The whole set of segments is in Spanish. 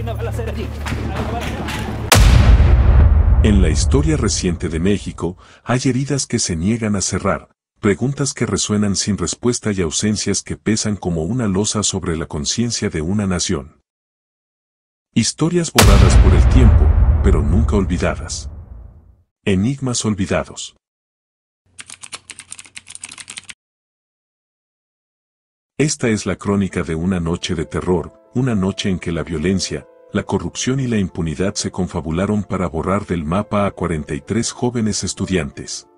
una balacera allí. Hay una balacera. En la historia reciente de México, hay heridas que se niegan a cerrar, preguntas que resuenan sin respuesta y ausencias que pesan como una losa sobre la conciencia de una nación. Historias borradas por el tiempo, pero nunca olvidadas. Enigmas olvidados. Esta es la crónica de una noche de terror, una noche en que la violencia, la corrupción y la impunidad se confabularon para borrar del mapa a 43 jóvenes estudiantes.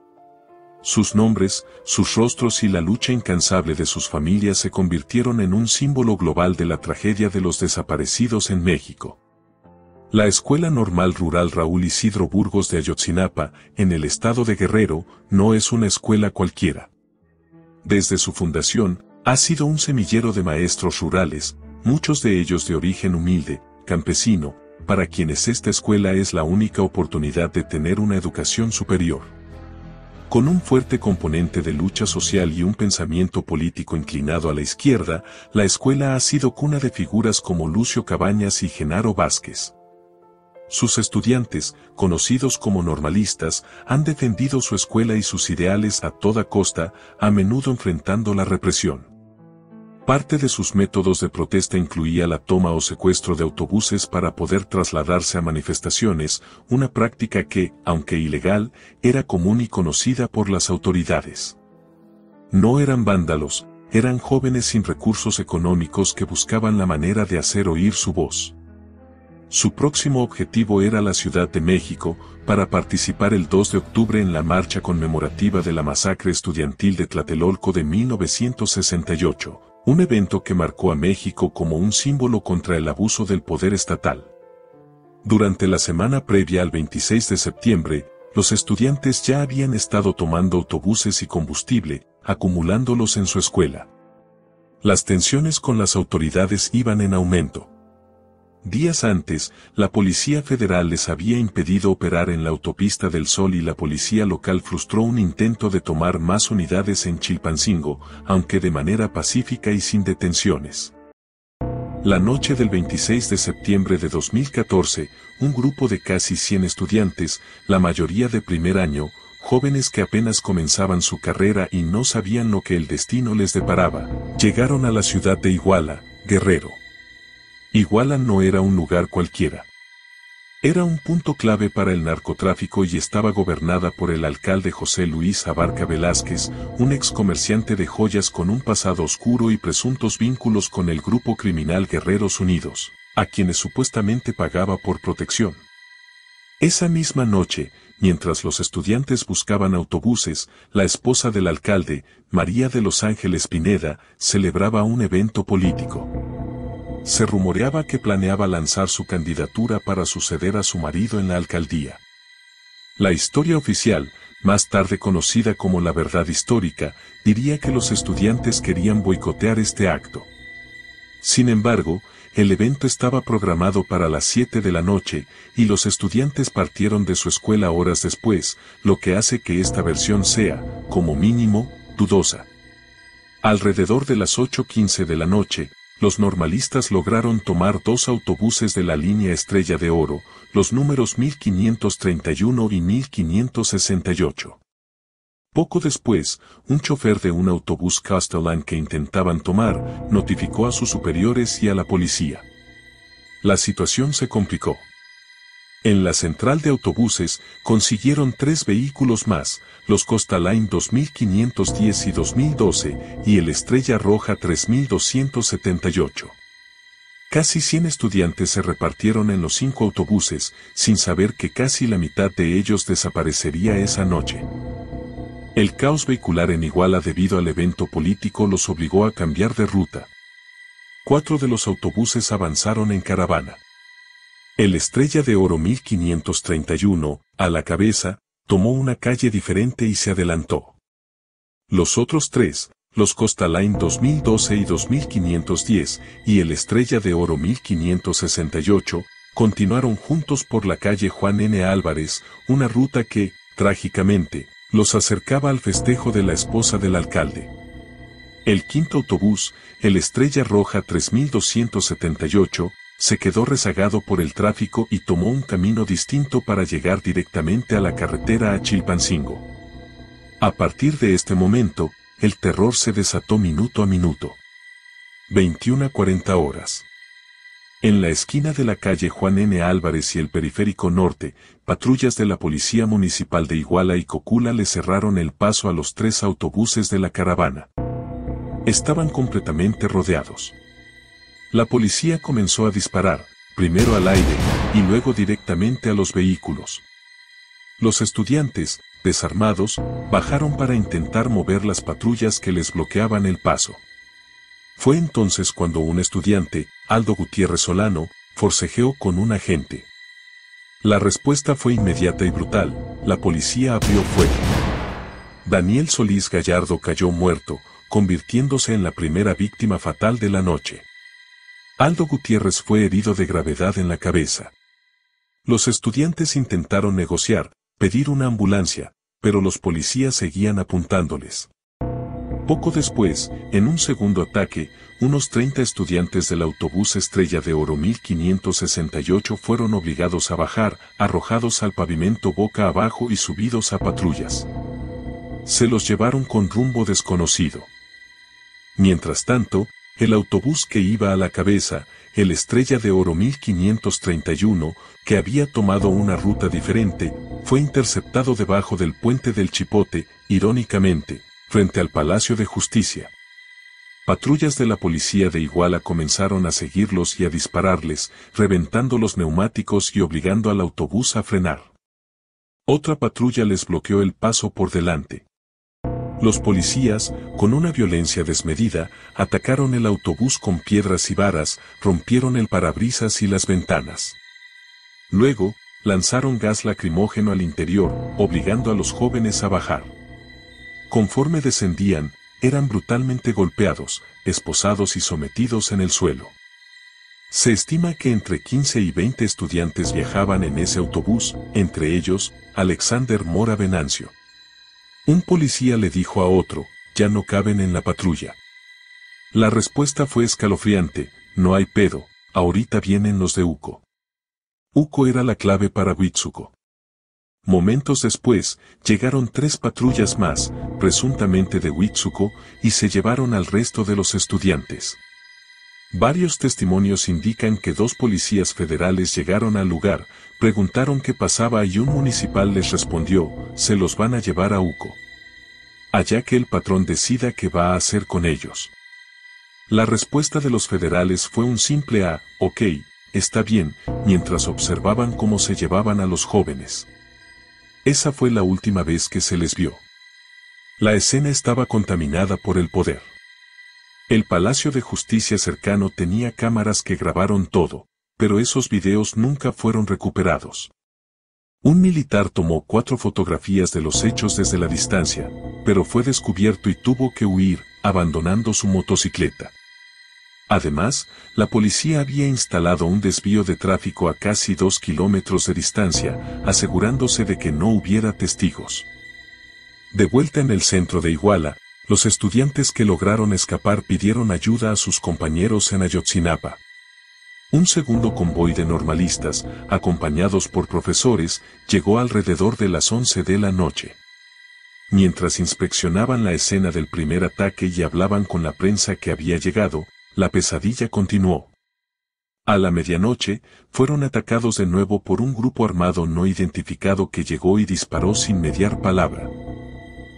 Sus nombres, sus rostros y la lucha incansable de sus familias se convirtieron en un símbolo global de la tragedia de los desaparecidos en México. La Escuela Normal Rural Raúl Isidro Burgos de Ayotzinapa, en el estado de Guerrero, no es una escuela cualquiera. Desde su fundación, ha sido un semillero de maestros rurales, muchos de ellos de origen humilde, campesino, para quienes esta escuela es la única oportunidad de tener una educación superior. Con un fuerte componente de lucha social y un pensamiento político inclinado a la izquierda, la escuela ha sido cuna de figuras como Lucio Cabañas y Genaro Vázquez. Sus estudiantes, conocidos como normalistas, han defendido su escuela y sus ideales a toda costa, a menudo enfrentando la represión. Parte de sus métodos de protesta incluía la toma o secuestro de autobuses para poder trasladarse a manifestaciones, una práctica que, aunque ilegal, era común y conocida por las autoridades. No eran vándalos, eran jóvenes sin recursos económicos que buscaban la manera de hacer oír su voz. Su próximo objetivo era la Ciudad de México, para participar el 2 de octubre en la marcha conmemorativa de la masacre estudiantil de Tlatelolco de 1968. Un evento que marcó a México como un símbolo contra el abuso del poder estatal. Durante la semana previa al 26 de septiembre, los estudiantes ya habían estado tomando autobuses y combustible, acumulándolos en su escuela. Las tensiones con las autoridades iban en aumento. Días antes, la Policía Federal les había impedido operar en la Autopista del Sol y la policía local frustró un intento de tomar más unidades en Chilpancingo, aunque de manera pacífica y sin detenciones. La noche del 26 de septiembre de 2014, un grupo de casi 100 estudiantes, la mayoría de primer año, jóvenes que apenas comenzaban su carrera y no sabían lo que el destino les deparaba, llegaron a la ciudad de Iguala, Guerrero. Iguala no era un lugar cualquiera. Era un punto clave para el narcotráfico y estaba gobernada por el alcalde José Luis Abarca Velázquez, un ex comerciante de joyas con un pasado oscuro y presuntos vínculos con el grupo criminal Guerreros Unidos, a quienes supuestamente pagaba por protección. Esa misma noche, mientras los estudiantes buscaban autobuses, la esposa del alcalde, María de los Ángeles Pineda, celebraba un evento político. Se rumoreaba que planeaba lanzar su candidatura para suceder a su marido en la alcaldía. La historia oficial, más tarde conocida como la verdad histórica, diría que los estudiantes querían boicotear este acto. Sin embargo, el evento estaba programado para las 7 de la noche, y los estudiantes partieron de su escuela horas después, lo que hace que esta versión sea, como mínimo, dudosa. Alrededor de las 8:15 de la noche, los normalistas lograron tomar 2 autobuses de la línea Estrella de Oro, los números 1531 y 1568. Poco después, un chofer de un autobús Castellan que intentaban tomar, notificó a sus superiores y a la policía. La situación se complicó. En la central de autobuses, consiguieron 3 vehículos más, los Costa Line 2510 y 2012, y el Estrella Roja 3278. Casi 100 estudiantes se repartieron en los 5 autobuses, sin saber que casi la mitad de ellos desaparecería esa noche. El caos vehicular en Iguala debido al evento político los obligó a cambiar de ruta. 4 de los autobuses avanzaron en caravana. El Estrella de Oro 1531, a la cabeza, tomó una calle diferente y se adelantó. Los otros 3, los Costa Line 2012 y 2510, y el Estrella de Oro 1568, continuaron juntos por la calle Juan N. Álvarez, una ruta que, trágicamente, los acercaba al festejo de la esposa del alcalde. El quinto autobús, el Estrella Roja 3278, se quedó rezagado por el tráfico y tomó un camino distinto para llegar directamente a la carretera a Chilpancingo. A partir de este momento, el terror se desató minuto a minuto. 21 a 40 horas. En la esquina de la calle Juan N. Álvarez y el Periférico Norte, patrullas de la Policía Municipal de Iguala y Cocula le cerraron el paso a los 3 autobuses de la caravana. Estaban completamente rodeados. La policía comenzó a disparar, primero al aire, y luego directamente a los vehículos. Los estudiantes, desarmados, bajaron para intentar mover las patrullas que les bloqueaban el paso. Fue entonces cuando un estudiante, Aldo Gutiérrez Solano, forcejeó con un agente. La respuesta fue inmediata y brutal, la policía abrió fuego. Daniel Solís Gallardo cayó muerto, convirtiéndose en la primera víctima fatal de la noche. Aldo Gutiérrez fue herido de gravedad en la cabeza. Los estudiantes intentaron negociar, pedir una ambulancia, pero los policías seguían apuntándoles. Poco después, en un segundo ataque, unos 30 estudiantes del autobús Estrella de Oro 1568 fueron obligados a bajar, arrojados al pavimento boca abajo y subidos a patrullas. Se los llevaron con rumbo desconocido. Mientras tanto, el autobús que iba a la cabeza, el Estrella de Oro 1531, que había tomado una ruta diferente, fue interceptado debajo del puente del Chipote, irónicamente, frente al Palacio de Justicia. Patrullas de la policía de Iguala comenzaron a seguirlos y a dispararles, reventando los neumáticos y obligando al autobús a frenar. Otra patrulla les bloqueó el paso por delante. Los policías, con una violencia desmedida, atacaron el autobús con piedras y varas, rompieron el parabrisas y las ventanas. Luego, lanzaron gas lacrimógeno al interior, obligando a los jóvenes a bajar. Conforme descendían, eran brutalmente golpeados, esposados y sometidos en el suelo. Se estima que entre 15 y 20 estudiantes viajaban en ese autobús, entre ellos, Alexander Mora Venancio. Un policía le dijo a otro, ya no caben en la patrulla. La respuesta fue escalofriante, no hay pedo, ahorita vienen los de Uco. Uco era la clave para Huitzuco. Momentos después, llegaron 3 patrullas más, presuntamente de Huitzuco, y se llevaron al resto de los estudiantes. Varios testimonios indican que 2 policías federales llegaron al lugar, preguntaron qué pasaba y un municipal les respondió, se los van a llevar a Uco. Allá que el patrón decida qué va a hacer con ellos. La respuesta de los federales fue un simple ok, está bien, mientras observaban cómo se llevaban a los jóvenes. Esa fue la última vez que se les vio. La escena estaba contaminada por el poder. El Palacio de Justicia cercano tenía cámaras que grabaron todo, pero esos videos nunca fueron recuperados. Un militar tomó 4 fotografías de los hechos desde la distancia, pero fue descubierto y tuvo que huir, abandonando su motocicleta. Además, la policía había instalado un desvío de tráfico a casi 2 kilómetros de distancia, asegurándose de que no hubiera testigos. De vuelta en el centro de Iguala, los estudiantes que lograron escapar pidieron ayuda a sus compañeros en Ayotzinapa. Un segundo convoy de normalistas, acompañados por profesores, llegó alrededor de las 11 de la noche. Mientras inspeccionaban la escena del primer ataque y hablaban con la prensa que había llegado, la pesadilla continuó. A la medianoche, fueron atacados de nuevo por un grupo armado no identificado que llegó y disparó sin mediar palabra.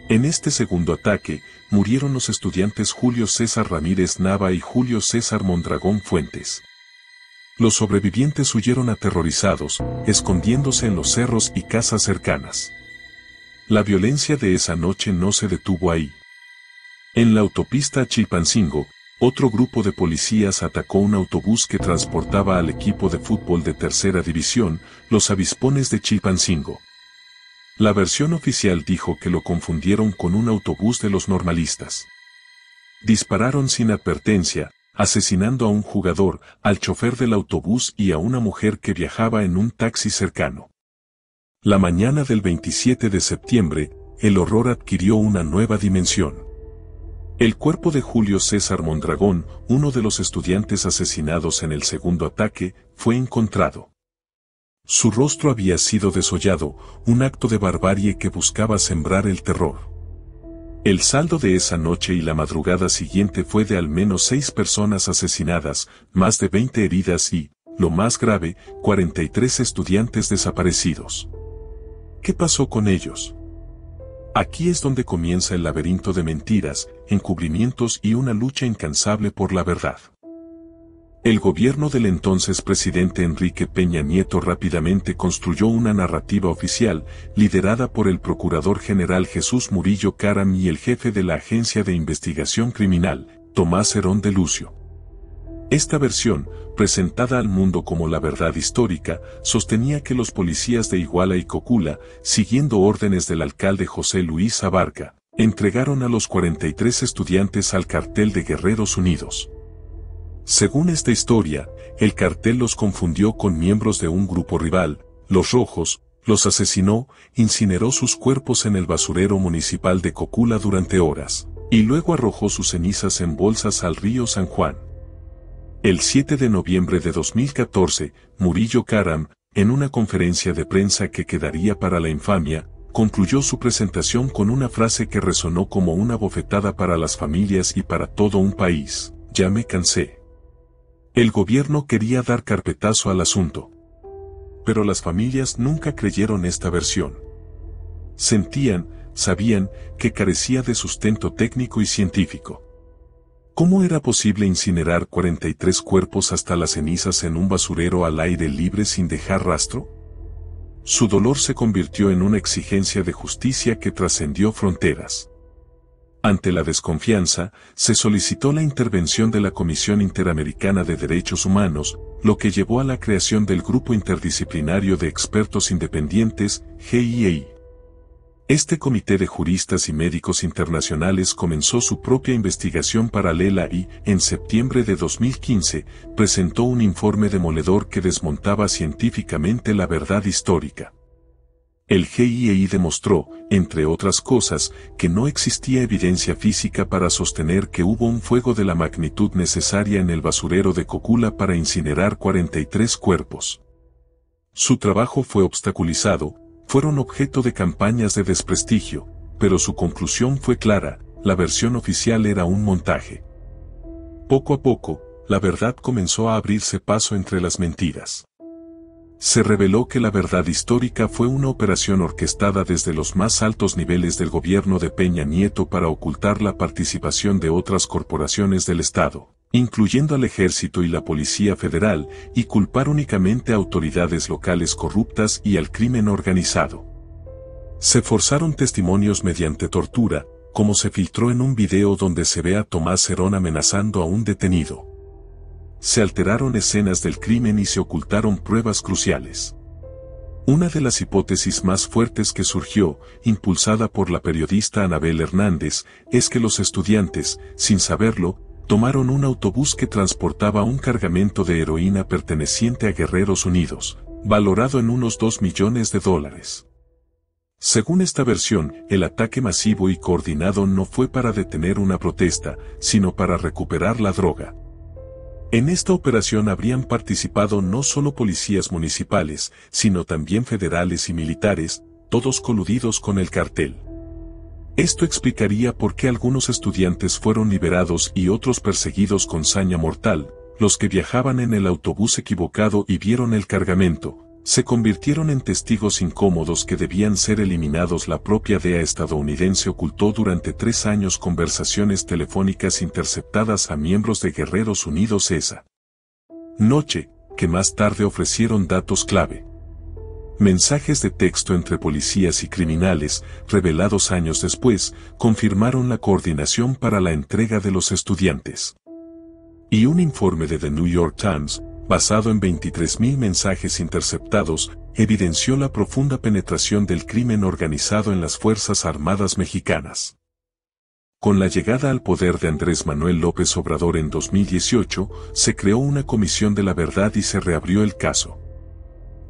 En este segundo ataque, murieron los estudiantes Julio César Ramírez Nava y Julio César Mondragón Fuentes. Los sobrevivientes huyeron aterrorizados, escondiéndose en los cerros y casas cercanas. La violencia de esa noche no se detuvo ahí. En la autopista a Chilpancingo, otro grupo de policías atacó un autobús que transportaba al equipo de fútbol de tercera división, los Avispones de Chilpancingo. La versión oficial dijo que lo confundieron con un autobús de los normalistas. Dispararon sin advertencia, asesinando a un jugador, al chofer del autobús y a una mujer que viajaba en un taxi cercano. La mañana del 27 de septiembre, el horror adquirió una nueva dimensión. El cuerpo de Julio César Mondragón, uno de los estudiantes asesinados en el segundo ataque, fue encontrado. Su rostro había sido desollado, un acto de barbarie que buscaba sembrar el terror. El saldo de esa noche y la madrugada siguiente fue de al menos 6 personas asesinadas, más de 20 heridas y, lo más grave, 43 estudiantes desaparecidos. ¿Qué pasó con ellos? Aquí es donde comienza el laberinto de mentiras, encubrimientos y una lucha incansable por la verdad. El gobierno del entonces presidente Enrique Peña Nieto rápidamente construyó una narrativa oficial, liderada por el Procurador General Jesús Murillo Caram y el jefe de la Agencia de Investigación Criminal, Tomás Herón de Lucio. Esta versión, presentada al mundo como la verdad histórica, sostenía que los policías de Iguala y Cocula, siguiendo órdenes del alcalde José Luis Abarca, entregaron a los 43 estudiantes al cartel de Guerreros Unidos. Según esta historia, el cartel los confundió con miembros de un grupo rival, los Rojos, los asesinó, incineró sus cuerpos en el basurero municipal de Cocula durante horas, y luego arrojó sus cenizas en bolsas al río San Juan. El 7 de noviembre de 2014, Murillo Caram, en una conferencia de prensa que quedaría para la infamia, concluyó su presentación con una frase que resonó como una bofetada para las familias y para todo un país: "Ya me cansé". El gobierno quería dar carpetazo al asunto. Pero las familias nunca creyeron esta versión. Sabían que carecía de sustento técnico y científico. ¿Cómo era posible incinerar 43 cuerpos hasta las cenizas en un basurero al aire libre sin dejar rastro? Su dolor se convirtió en una exigencia de justicia que trascendió fronteras. Ante la desconfianza, se solicitó la intervención de la Comisión Interamericana de Derechos Humanos, lo que llevó a la creación del Grupo Interdisciplinario de Expertos Independientes, GIEI. Este comité de juristas y médicos internacionales comenzó su propia investigación paralela y, en septiembre de 2015, presentó un informe demoledor que desmontaba científicamente la verdad histórica. El GIEI demostró, entre otras cosas, que no existía evidencia física para sostener que hubo un fuego de la magnitud necesaria en el basurero de Cocula para incinerar 43 cuerpos. Su trabajo fue obstaculizado, fueron objeto de campañas de desprestigio, pero su conclusión fue clara: la versión oficial era un montaje. Poco a poco, la verdad comenzó a abrirse paso entre las mentiras. Se reveló que la verdad histórica fue una operación orquestada desde los más altos niveles del gobierno de Peña Nieto para ocultar la participación de otras corporaciones del Estado, incluyendo al Ejército y la Policía Federal, y culpar únicamente a autoridades locales corruptas y al crimen organizado. Se forzaron testimonios mediante tortura, como se filtró en un video donde se ve a Tomás Herón amenazando a un detenido. Se alteraron escenas del crimen y se ocultaron pruebas cruciales. Una de las hipótesis más fuertes que surgió, impulsada por la periodista Anabel Hernández, es que los estudiantes, sin saberlo, tomaron un autobús que transportaba un cargamento de heroína perteneciente a Guerreros Unidos, valorado en unos $2 millones. Según esta versión, el ataque masivo y coordinado no fue para detener una protesta, sino para recuperar la droga. En esta operación habrían participado no solo policías municipales, sino también federales y militares, todos coludidos con el cartel. Esto explicaría por qué algunos estudiantes fueron liberados y otros perseguidos con saña mortal. Los que viajaban en el autobús equivocado y vieron el cargamento, se convirtieron en testigos incómodos que debían ser eliminados. La propia DEA estadounidense ocultó durante 3 años conversaciones telefónicas interceptadas a miembros de Guerreros Unidos esa noche, que más tarde ofrecieron datos clave. Mensajes de texto entre policías y criminales, revelados años después, confirmaron la coordinación para la entrega de los estudiantes. Y un informe de The New York Times, basado en 23.000 mensajes interceptados, evidenció la profunda penetración del crimen organizado en las Fuerzas Armadas mexicanas. Con la llegada al poder de Andrés Manuel López Obrador en 2018, se creó una comisión de la verdad y se reabrió el caso.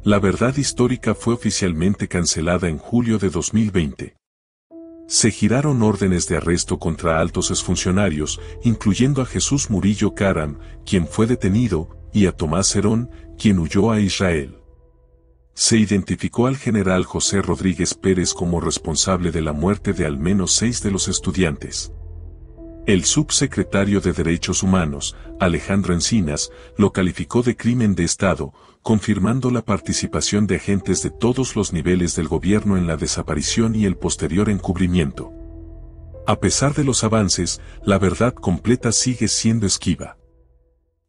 La verdad histórica fue oficialmente cancelada en julio de 2020. Se giraron órdenes de arresto contra altos exfuncionarios, incluyendo a Jesús Murillo Caram, quien fue detenido, y a Tomás Herón, quien huyó a Israel. Se identificó al general José Rodríguez Pérez como responsable de la muerte de al menos 6 de los estudiantes. El subsecretario de Derechos Humanos, Alejandro Encinas, lo calificó de crimen de Estado, confirmando la participación de agentes de todos los niveles del gobierno en la desaparición y el posterior encubrimiento. A pesar de los avances, la verdad completa sigue siendo esquiva.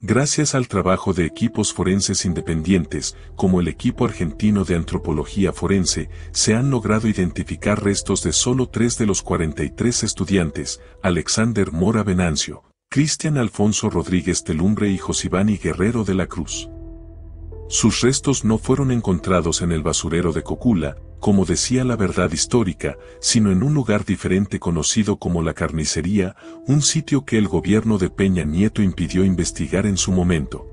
Gracias al trabajo de equipos forenses independientes, como el equipo argentino de antropología forense, se han logrado identificar restos de solo 3 de los 43 estudiantes: Alexander Mora Venancio, Cristian Alfonso Rodríguez Telumbre y Josivani Guerrero de la Cruz. Sus restos no fueron encontrados en el basurero de Cocula, como decía la verdad histórica, sino en un lugar diferente conocido como la Carnicería, un sitio que el gobierno de Peña Nieto impidió investigar en su momento.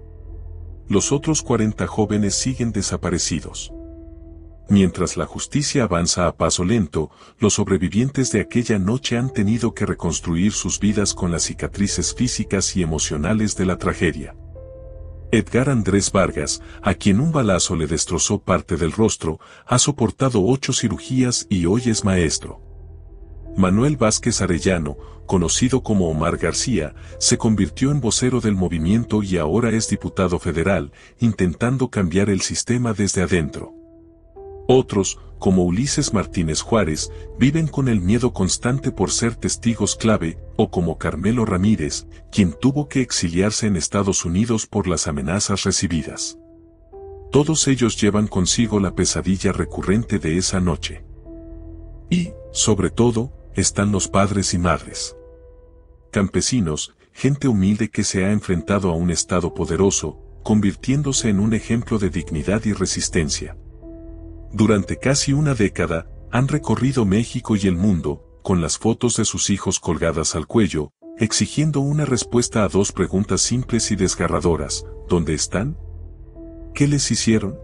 Los otros 40 jóvenes siguen desaparecidos. Mientras la justicia avanza a paso lento, los sobrevivientes de aquella noche han tenido que reconstruir sus vidas con las cicatrices físicas y emocionales de la tragedia. Edgar Andrés Vargas, a quien un balazo le destrozó parte del rostro, ha soportado 8 cirugías y hoy es maestro. Manuel Vázquez Arellano, conocido como Omar García, se convirtió en vocero del movimiento y ahora es diputado federal, intentando cambiar el sistema desde adentro. Otros, como Ulises Martínez Juárez, viven con el miedo constante por ser testigos clave, o como Carmelo Ramírez, quien tuvo que exiliarse en Estados Unidos por las amenazas recibidas. Todos ellos llevan consigo la pesadilla recurrente de esa noche. Y, sobre todo, están los padres y madres. Campesinos, gente humilde que se ha enfrentado a un Estado poderoso, convirtiéndose en un ejemplo de dignidad y resistencia. Durante casi una década, han recorrido México y el mundo, con las fotos de sus hijos colgadas al cuello, exigiendo una respuesta a 2 preguntas simples y desgarradoras: ¿dónde están? ¿Qué les hicieron?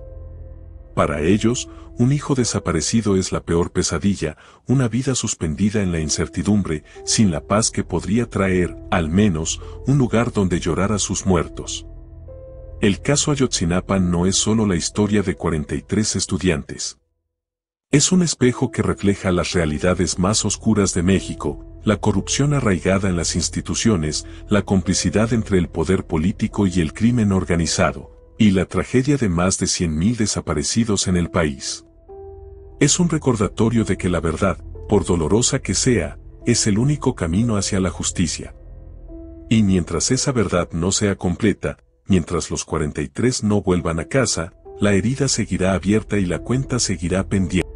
Para ellos, un hijo desaparecido es la peor pesadilla, una vida suspendida en la incertidumbre, sin la paz que podría traer, al menos, un lugar donde llorar a sus muertos. El caso Ayotzinapa no es solo la historia de 43 estudiantes. Es un espejo que refleja las realidades más oscuras de México, la corrupción arraigada en las instituciones, la complicidad entre el poder político y el crimen organizado, y la tragedia de más de 100.000 desaparecidos en el país. Es un recordatorio de que la verdad, por dolorosa que sea, es el único camino hacia la justicia. Y mientras esa verdad no sea completa, mientras los 43 no vuelvan a casa, la herida seguirá abierta y la cuenta seguirá pendiente.